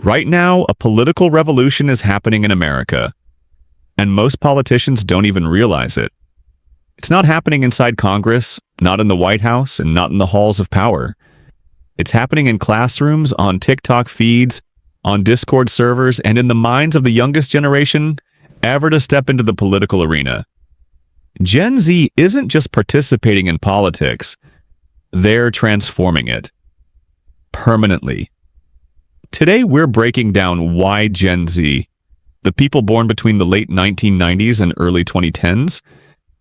Right now, a political revolution is happening in America, and most politicians don't even realize it. It's not happening inside Congress, not in the White House, and not in the halls of power. It's happening in classrooms, on TikTok feeds, on Discord servers, and in the minds of the youngest generation ever to step into the political arena. Gen Z isn't just participating in politics, they're transforming it. Permanently. Today, we're breaking down why Gen Z, the people born between the late 1990s and early 2010s,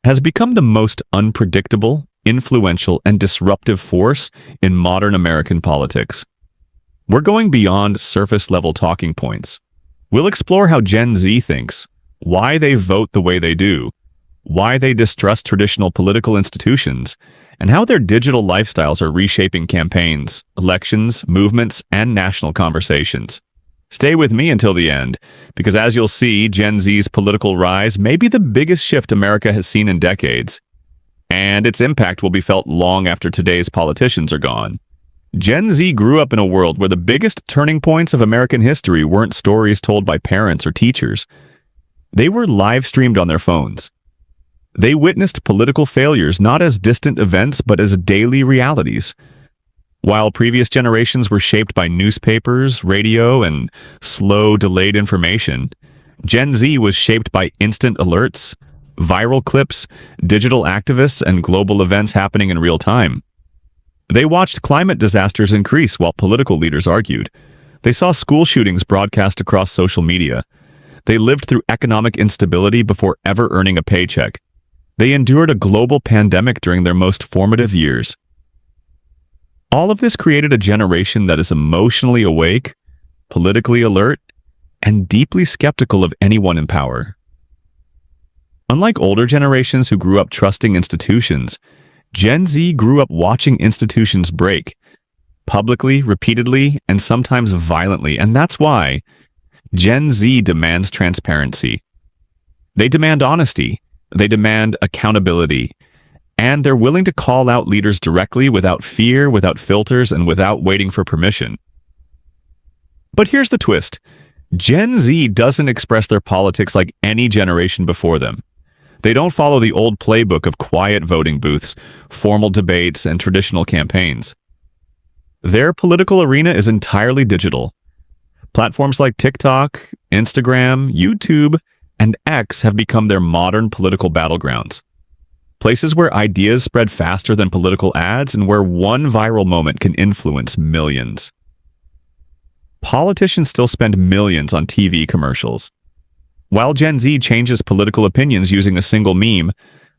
has become the most unpredictable, influential, and disruptive force in modern American politics. We're going beyond surface-level talking points. We'll explore how Gen Z thinks, why they vote the way they do, why they distrust traditional political institutions, and how their digital lifestyles are reshaping campaigns, elections, movements, and national conversations. Stay with me until the end, because as you'll see, Gen Z's political rise may be the biggest shift America has seen in decades, and its impact will be felt long after today's politicians are gone. Gen Z grew up in a world where the biggest turning points of American history weren't stories told by parents or teachers. They were live-streamed on their phones. They witnessed political failures not as distant events but as daily realities. While previous generations were shaped by newspapers, radio, and slow, delayed information, Gen Z was shaped by instant alerts, viral clips, digital activists, and global events happening in real time. They watched climate disasters increase while political leaders argued. They saw school shootings broadcast across social media. They lived through economic instability before ever earning a paycheck. They endured a global pandemic during their most formative years. All of this created a generation that is emotionally awake, politically alert, and deeply skeptical of anyone in power. Unlike older generations who grew up trusting institutions, Gen Z grew up watching institutions break, publicly, repeatedly, and sometimes violently, and that's why Gen Z demands transparency. They demand honesty, they demand accountability, and they're willing to call out leaders directly without fear, without filters, and without waiting for permission. But here's the twist. Gen Z doesn't express their politics like any generation before them. They don't follow the old playbook of quiet voting booths, formal debates, and traditional campaigns. Their political arena is entirely digital. Platforms like TikTok, Instagram, YouTube, and X have become their modern political battlegrounds. Places where ideas spread faster than political ads and where one viral moment can influence millions. Politicians still spend millions on TV commercials. While Gen Z changes political opinions using a single meme,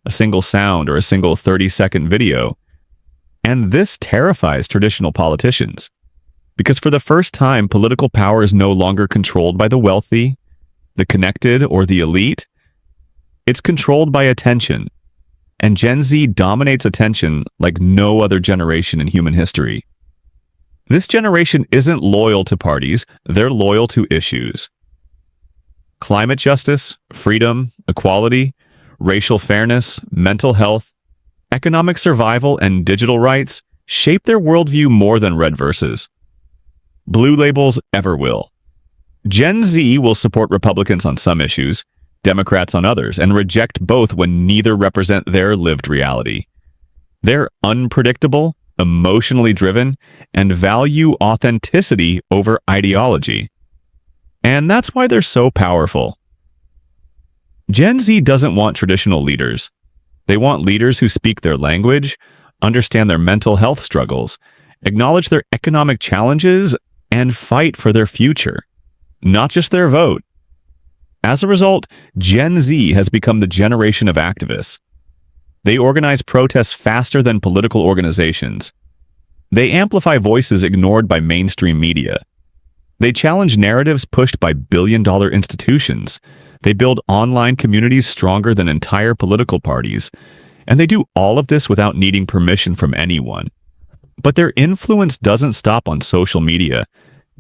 a single sound, or a single 30-second video. And this terrifies traditional politicians. Because for the first time, political power is no longer controlled by the wealthy, the connected, or the elite. It's controlled by attention. And Gen Z dominates attention like no other generation in human history. This generation isn't loyal to parties, they're loyal to issues. Climate justice, freedom, equality, racial fairness, mental health, economic survival, and digital rights shape their worldview more than red verses. Blue labels ever will. Gen Z will support Republicans on some issues, Democrats on others, and reject both when neither represent their lived reality. They're unpredictable, emotionally driven, and value authenticity over ideology. And that's why they're so powerful. Gen Z doesn't want traditional leaders. They want leaders who speak their language, understand their mental health struggles, acknowledge their economic challenges, and fight for their future, not just their vote. As a result, Gen Z has become the generation of activists. They organize protests faster than political organizations. They amplify voices ignored by mainstream media. They challenge narratives pushed by billion-dollar institutions. They build online communities stronger than entire political parties. And they do all of this without needing permission from anyone. But their influence doesn't stop on social media.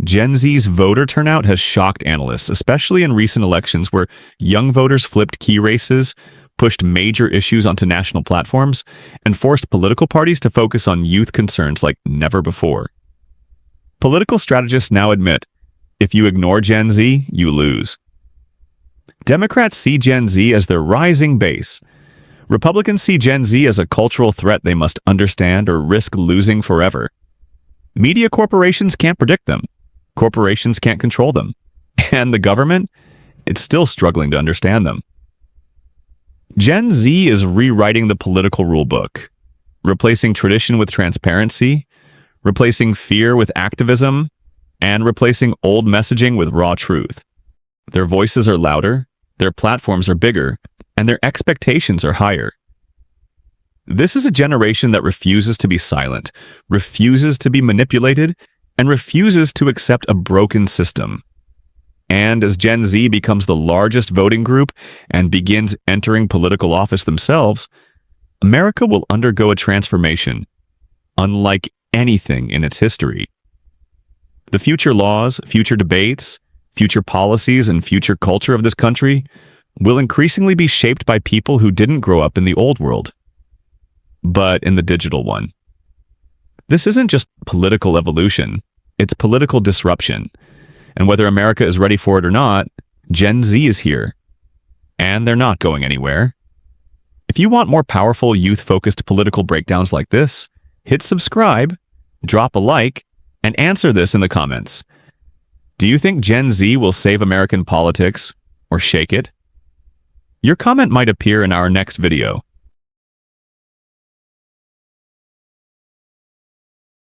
Gen Z's voter turnout has shocked analysts, especially in recent elections where young voters flipped key races, pushed major issues onto national platforms, and forced political parties to focus on youth concerns like never before. Political strategists now admit If you ignore Gen Z, you lose. Democrats see Gen Z as their rising base. Republicans see Gen Z as a cultural threat they must understand or risk losing forever. Media corporations can't predict them. Corporations can't control them. And the government? It's still struggling to understand them. Gen Z is rewriting the political rulebook, replacing tradition with transparency, replacing fear with activism, and replacing old messaging with raw truth. Their voices are louder, their platforms are bigger, and their expectations are higher. This is a generation that refuses to be silent, refuses to be manipulated, and refuses to accept a broken system. And as Gen Z becomes the largest voting group and begins entering political office themselves, America will undergo a transformation, unlike anything in its history. The future laws, future debates, future policies, and future culture of this country will increasingly be shaped by people who didn't grow up in the old world, but in the digital one. This isn't just political evolution, it's political disruption. And whether America is ready for it or not, Gen Z is here. And they're not going anywhere. If you want more powerful, youth-focused political breakdowns like this, hit subscribe, drop a like, and answer this in the comments. Do you think Gen Z will save American politics or shake it? Your comment might appear in our next video.